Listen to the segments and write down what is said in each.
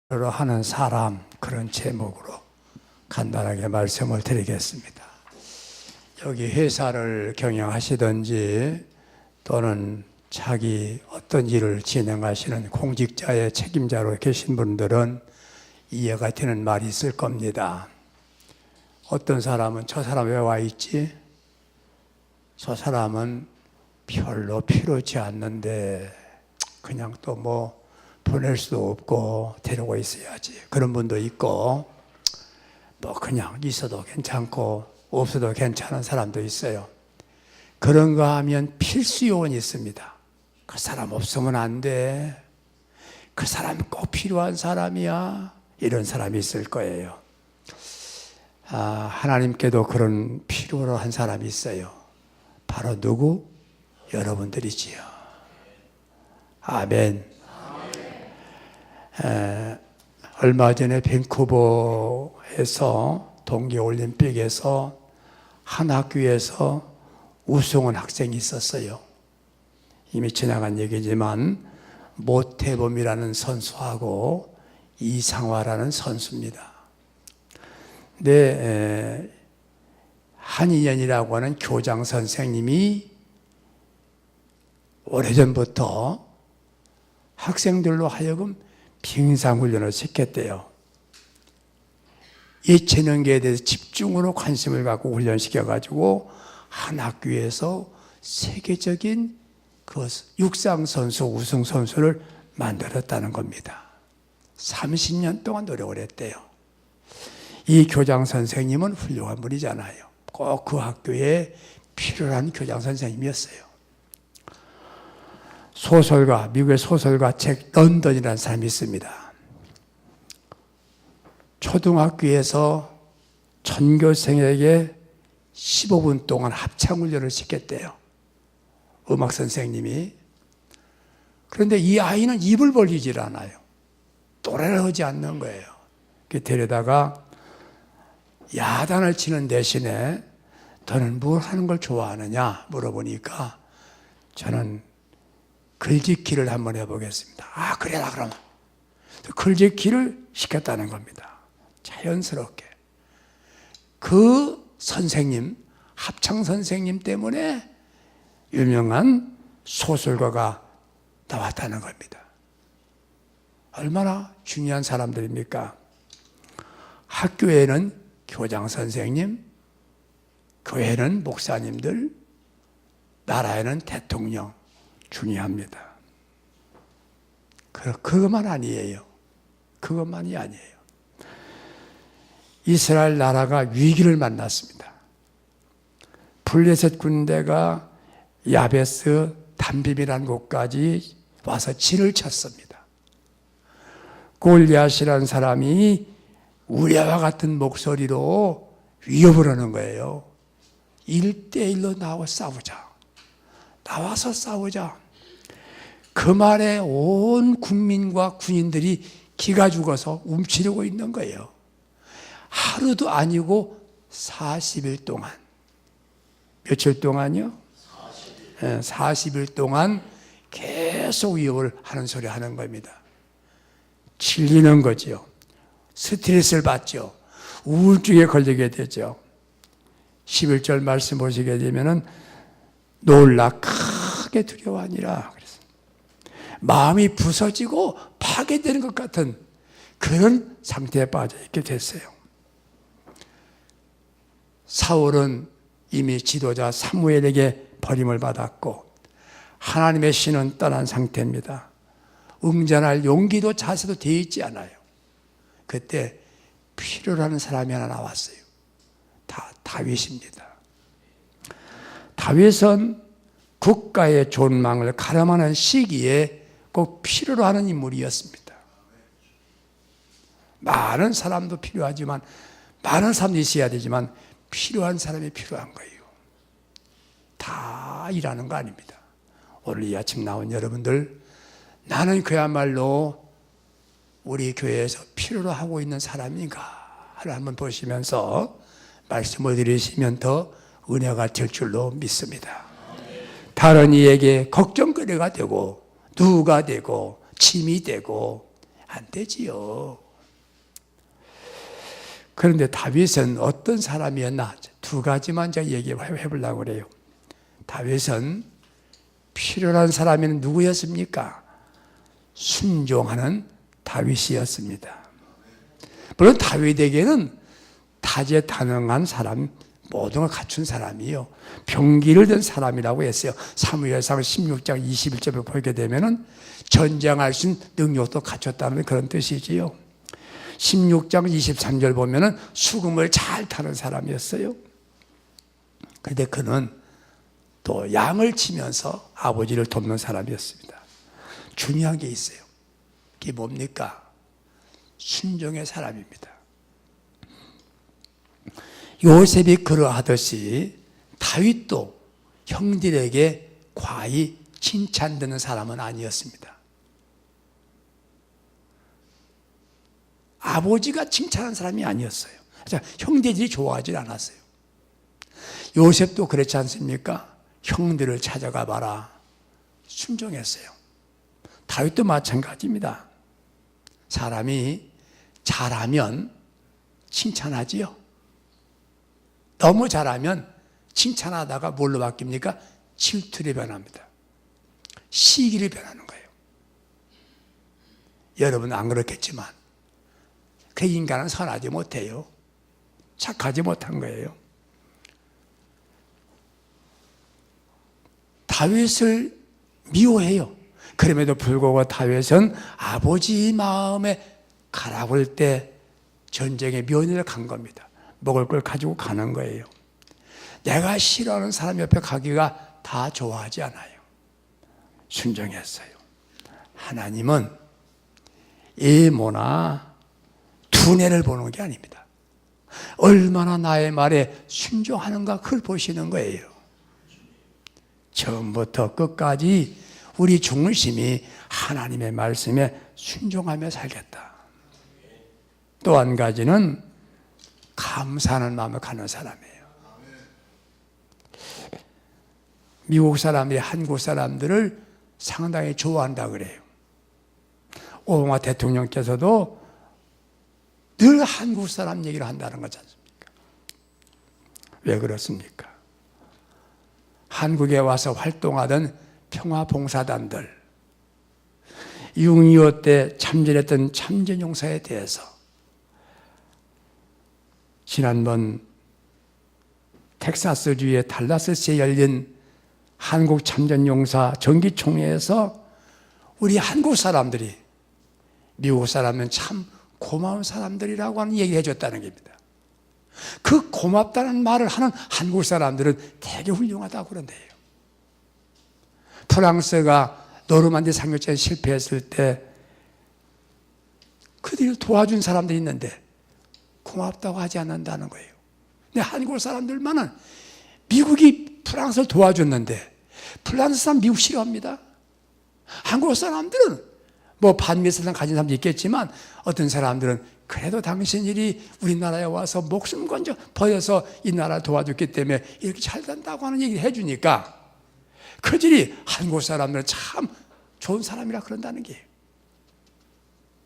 하는 사람, 그런 제목으로 간단하게 말씀을 드리겠습니다. 여기 회사를 경영하시든지 또는 자기 어떤 일을 진행하시는 공직자의 책임자로 계신 분들은 이해가 되는 말이 있을 겁니다. 어떤 사람은 저 사람 왜 와 있지? 저 사람은 별로 필요치 않는데 그냥 또 뭐 보낼 수도 없고 데리고 있어야지. 그런 분도 있고 뭐 그냥 있어도 괜찮고 없어도 괜찮은 사람도 있어요. 그런가 하면 필수 요원이 있습니다. 그 사람 없으면 안 돼. 그 사람 꼭 필요한 사람이야. 이런 사람이 있을 거예요. 하나님께도 그런 필요로 한 사람이 있어요. 바로 누구? 여러분들이지요. 아멘. 얼마 전에 밴쿠버에서 동계올림픽에서 한 학교에서 우승한 학생이 있었어요. 이미 지나간 얘기지만 모태범이라는 선수하고 이상화라는 선수입니다. 근데 한인연이라고 하는 교장 선생님이 오래전부터 학생들로 하여금 빙상훈련을 시켰대요. 예체능계에 대해서 집중으로 관심을 갖고 훈련시켜가지고 한 학교에서 세계적인 그 육상선수, 우승선수를 만들었다는 겁니다. 30년 동안 노력을 했대요. 이 교장 선생님은 훌륭한 분이잖아요. 꼭 그 학교에 필요한 교장 선생님이었어요. 소설가, 미국의 소설가 잭 런던이라는 사람이 있습니다. 초등학교에서 전교생에게 15분 동안 합창훈련을 시켰대요. 음악 선생님이. 그런데 이 아이는 입을 벌리질 않아요. 노래를 하지 않는 거예요. 데려다가 야단을 치는 대신에 너는 뭘 하는 걸 좋아하느냐 물어보니까 저는 글짓기를 한번 해보겠습니다. 그래라 그러면. 글짓기를 시켰다는 겁니다. 자연스럽게. 그 선생님, 합창 선생님 때문에 유명한 소설가가 나왔다는 겁니다. 얼마나 중요한 사람들입니까? 학교에는 교장 선생님, 교회는 목사님들, 나라에는 대통령, 중요합니다. 그것만 아니에요. 그것만이 아니에요. 이스라엘 나라가 위기를 만났습니다. 블레셋 군대가 야베스 담빔이라는 곳까지 와서 진을 쳤습니다. 골리앗이라는 사람이 우리와 같은 목소리로 위협을 하는 거예요. 1대1로 나와 싸우자. 나와서 싸우자. 그 말에 온 국민과 군인들이 기가 죽어서 움츠리고 있는 거예요. 하루도 아니고 40일 동안. 며칠 동안요? 40일 동안 계속 위협을 하는 소리 하는 겁니다. 질리는 거죠. 스트레스를 받죠. 우울증에 걸리게 되죠. 11절 말씀 보시게 되면은 놀라 크게 두려워하니라. 그래서 마음이 부서지고 파괴되는 것 같은 그런 상태에 빠져 있게 됐어요. 사울은 이미 지도자 사무엘에게 버림을 받았고 하나님의 신은 떠난 상태입니다. 응전할 용기도 자세도 되어 있지 않아요. 그때 필요로 하는 사람이 하나 나왔어요. 다윗입니다. 다윗은 국가의 존망을 가름하는 시기에 꼭 필요로 하는 인물이었습니다. 많은 사람도 필요하지만 많은 사람도 있어야 되지만 필요한 사람이 필요한 거예요. 다 일하는 거 아닙니다. 오늘 이 아침 나온 여러분들, 나는 그야말로 우리 교회에서 필요로 하고 있는 사람인가를 한번 보시면서 말씀을 드리시면 더 은혜가 될 줄로 믿습니다. 다른 이에게 걱정거리가 되고 누가 되고 짐이 되고 안 되지요. 그런데 다윗은 어떤 사람이었나? 두 가지만 제가 얘기해 보려고 그래요. 다윗은 필요한 사람이 누구였습니까? 순종하는 다윗이었습니다. 물론 다윗에게는 다재다능한 사람, 모든 걸 갖춘 사람이요, 병기를 든 사람이라고 했어요. 사무엘상 16장 21절을 보게 되면은 전쟁할 수 있는 능력도 갖췄다는 그런 뜻이지요. 16장 23절 보면은 수금을 잘 타는 사람이었어요. 그런데 그는 또 양을 치면서 아버지를 돕는 사람이었습니다. 중요한 게 있어요. 그게 뭡니까? 순종의 사람입니다. 요셉이 그러하듯이 다윗도 형들에게 과히 칭찬되는 사람은 아니었습니다. 아버지가 칭찬한 사람이 아니었어요. 형제들이 좋아하지 않았어요. 요셉도 그렇지 않습니까? 형들을 찾아가 봐라. 순종했어요. 다윗도 마찬가지입니다. 사람이 잘하면 칭찬하지요. 너무 잘하면 칭찬하다가 뭘로 바뀝니까? 질투로 변합니다. 시기로 변하는 거예요. 여러분 안 그렇겠지만 그 인간은 선하지 못해요. 착하지 못한 거예요. 다윗을 미워해요. 그럼에도 불구하고 다윗은 아버지 마음에 가라고 할 때 전쟁에 면회를 간 겁니다. 먹을 걸 가지고 가는 거예요. 내가 싫어하는 사람 옆에 가기가 다 좋아하지 않아요. 순종했어요. 하나님은 이모나 두뇌를 보는 게 아닙니다. 얼마나 나의 말에 순종하는가 그걸 보시는 거예요. 처음부터 끝까지 우리 중심이 하나님의 말씀에 순종하며 살겠다. 또 한 가지는 감사하는 마음을 갖는 사람이에요. 미국 사람들이 한국 사람들을 상당히 좋아한다 그래요. 오바마 대통령께서도 늘 한국 사람 얘기를 한다는 거지 않습니까? 왜 그렇습니까? 한국에 와서 활동하던 평화봉사단들, 6.25 때 참전했던 참전용사에 대해서 지난번 텍사스주의 달라스시에 열린 한국 참전용사 정기총회에서 우리 한국 사람들이 미국 사람은 참 고마운 사람들이라고 하는 얘기를 해줬다는 겁니다. 그 고맙다는 말을 하는 한국 사람들은 되게 훌륭하다고 그런대요. 프랑스가 노르만디 상륙전에 실패했을 때 그들을 도와준 사람들이 있는데 고맙다고 하지 않는다는 거예요. 근데 한국 사람들만은 미국이 프랑스를 도와줬는데 프랑스 사람 미국 싫어합니다. 한국 사람들은 뭐 반미사상 가진 사람도 있겠지만 어떤 사람들은 그래도 당신들이 우리나라에 와서 목숨 건져 버려서 이 나라를 도와줬기 때문에 이렇게 잘 된다고 하는 얘기를 해주니까 그들이 한국 사람들은 참 좋은 사람이라 그런다는 게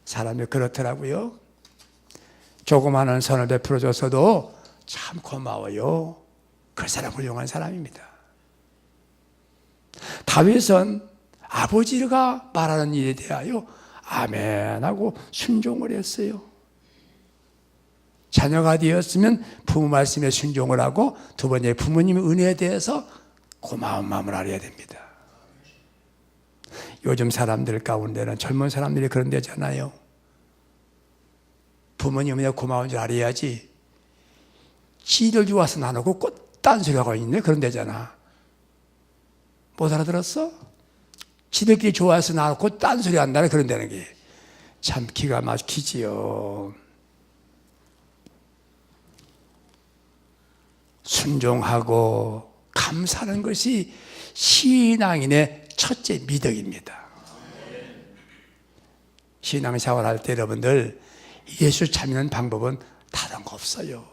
사람이 그렇더라고요. 조그마한 선을 베풀어줘서도 참 고마워요. 그 사람 훌륭한 사람입니다. 다윗은 아버지가 말하는 일에 대하여 아멘하고 순종을 했어요. 자녀가 되었으면 부모 말씀에 순종을 하고 두 번째 부모님의 은혜에 대해서 고마운 마음을 알아야 됩니다. 요즘 사람들 가운데는 젊은 사람들이 그런 데잖아요. 부모님에 고마운 줄 알아야지 지들 좋아서 나누고 딴소리 하고 있네 그런 데잖아. 못 알아들었어? 지들끼리 좋아해서 나누고 딴소리 한다는 그런 데는 게 참 기가 막히지요. 순종하고 감사하는 것이 신앙인의 첫째 미덕입니다. 신앙생활 할 때 여러분들 예수 찾는 방법은 다른 거 없어요.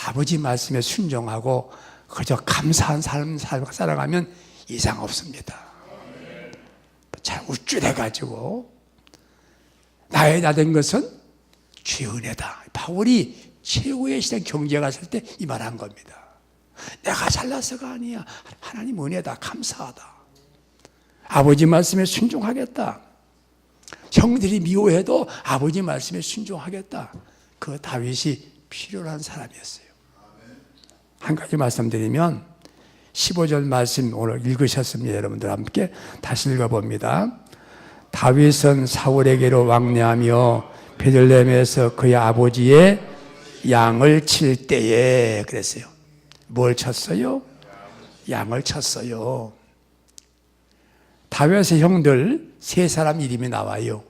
아버지 말씀에 순종하고 그저 감사한 삶 살아가면 이상 없습니다. 잘 우쭐해가지고 나의 나 된 것은 주의 은혜다. 바울이 최후의 시대 경지에 갔을 때 이 말한 겁니다. 내가 잘나서가 아니야. 하나님 은혜다. 감사하다. 아버지 말씀에 순종하겠다. 형들이 미워해도 아버지 말씀에 순종하겠다. 그 다윗이 필요로 한 사람이었어요. 한 가지 말씀드리면 15절 말씀 오늘 읽으셨습니다. 여러분들 함께 다시 읽어봅니다. 다윗은 사울에게로 왕래하며 베들레헴에서 그의 아버지의 양을 칠 때에 그랬어요. 뭘 쳤어요? 양을 쳤어요. 다윗의 형들 세 사람 이름이 나와요.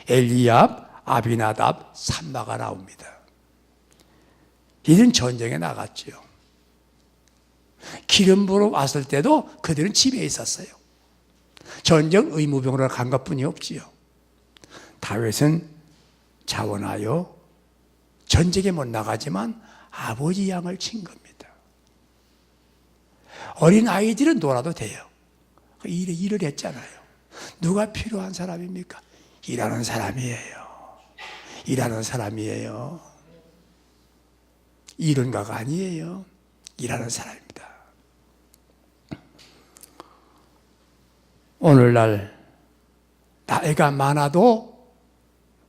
엘리압, 아비나답, 삼마가 나옵니다. 이들은 전쟁에 나갔죠. 기름 부으러 왔을 때도 그들은 집에 있었어요. 전쟁 의무병으로 간 것뿐이 없지요. 다윗은 자원하여 전쟁에 못 나가지만 아버지 양을 친 겁니다. 어린 아이들은 놀아도 돼요. 일을 했잖아요. 누가 필요한 사람입니까? 일하는 사람이에요. 일하는 사람이에요. 일은가가 아니에요. 일하는 사람입니다. 오늘날 나이가 많아도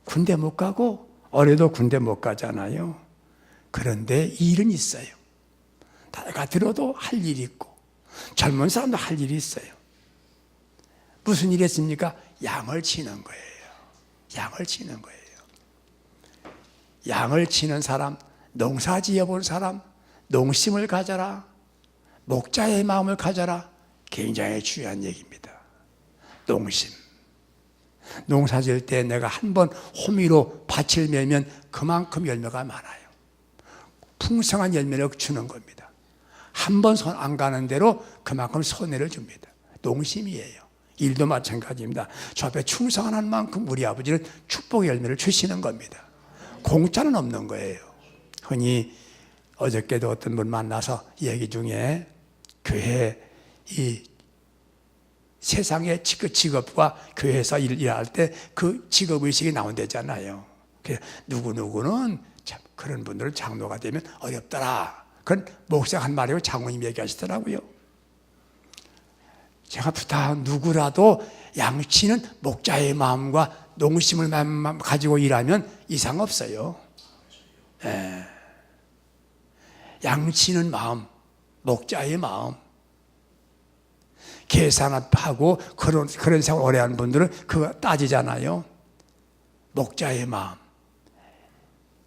군대 못 가고 어려도 군대 못 가잖아요. 그런데 일은 있어요. 나이가 들어도 할 일이 있고 젊은 사람도 할 일이 있어요. 무슨 일이 있습니까? 양을 치는 거예요. 양을 치는 거예요. 양을 치는 사람, 농사 지어본 사람, 농심을 가져라, 목자의 마음을 가져라. 굉장히 중요한 얘기입니다. 농심. 농사 지을 때 내가 한 번 호미로 밭을 매면 그만큼 열매가 많아요. 풍성한 열매를 주는 겁니다. 한 번 손 안 가는 대로 그만큼 손해를 줍니다. 농심이에요. 일도 마찬가지입니다. 저 앞에 충성하는 만큼 우리 아버지는 축복의 열매를 주시는 겁니다. 공짜는 없는 거예요. 흔히 어저께도 어떤 분 만나서 얘기 중에 교회 이 세상의 직업과 교회에서 일할 때 그 직업의식이 나온다잖아요. 누구누구는 참 그런 분들은 장로가 되면 어렵더라. 그건 목사 한 말이고 장로님 얘기하시더라고요. 제가 부탁 누구라도 양치는 목자의 마음과 농심을 가지고 일하면 이상 없어요. 예. 양치는 마음, 목자의 마음. 계산하고 그런 생활 오래 하는 분들은 그거 따지잖아요. 목자의 마음,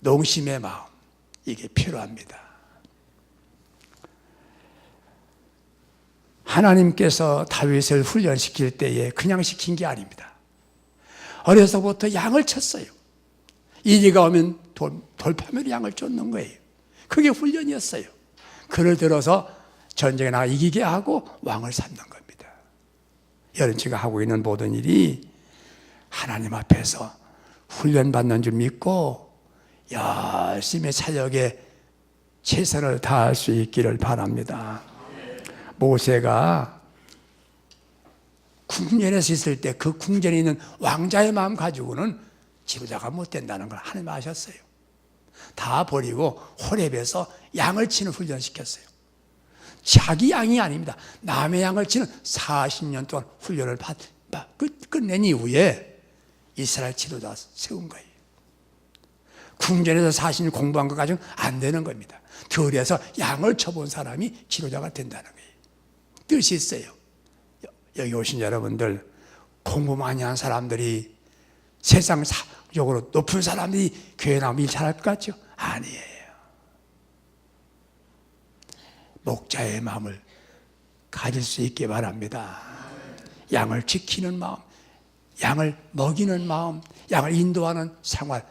농심의 마음, 이게 필요합니다. 하나님께서 다윗을 훈련시킬 때에 그냥 시킨 게 아닙니다. 어려서부터 양을 쳤어요. 이리가 오면 돌파면 양을 쫓는 거예요. 그게 훈련이었어요. 그를 들어서 전쟁에 나가 이기게 하고 왕을 삼는 겁니다. 여러분 제가 하고 있는 모든 일이 하나님 앞에서 훈련받는 줄 믿고 열심히 사역에 최선을 다할 수 있기를 바랍니다. 모세가 궁전에서 있을 때 그 궁전에 있는 왕자의 마음 가지고는 지도자가 못 된다는 걸 하나님 아셨어요. 다 버리고 호렙에서 양을 치는 훈련시켰어요. 자기 양이 아닙니다. 남의 양을 치는 40년 동안 훈련을 끝낸 이후에 이스라엘 지도자 세운 거예요. 궁전에서 40년 공부한 것 가지고는 안 되는 겁니다. 들에서 양을 쳐본 사람이 지도자가 된다는 거예요. 뜻이 있어요. 여기 오신 여러분들, 공부 많이 한 사람들이 세상적으로 높은 사람들이 교회 나오면 일 잘할 것 같죠? 아니에요. 목자의 마음을 가질 수 있게 바랍니다. 양을 지키는 마음, 양을 먹이는 마음, 양을 인도하는 생활,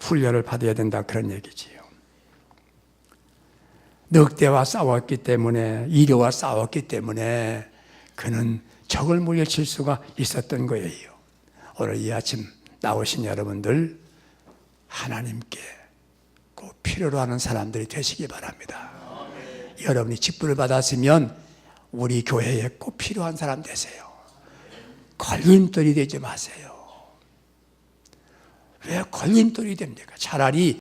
훈련을 받아야 된다 그런 얘기지요. 늑대와 싸웠기 때문에, 이리와 싸웠기 때문에 그는 적을 물리칠 수가 있었던 거예요. 오늘 이 아침 나오신 여러분들 하나님께 꼭 필요로 하는 사람들이 되시기 바랍니다. 여러분이 직분을 받았으면 우리 교회에 꼭 필요한 사람 되세요. 걸림돌이 되지 마세요. 왜 걸림돌이 됩니까? 차라리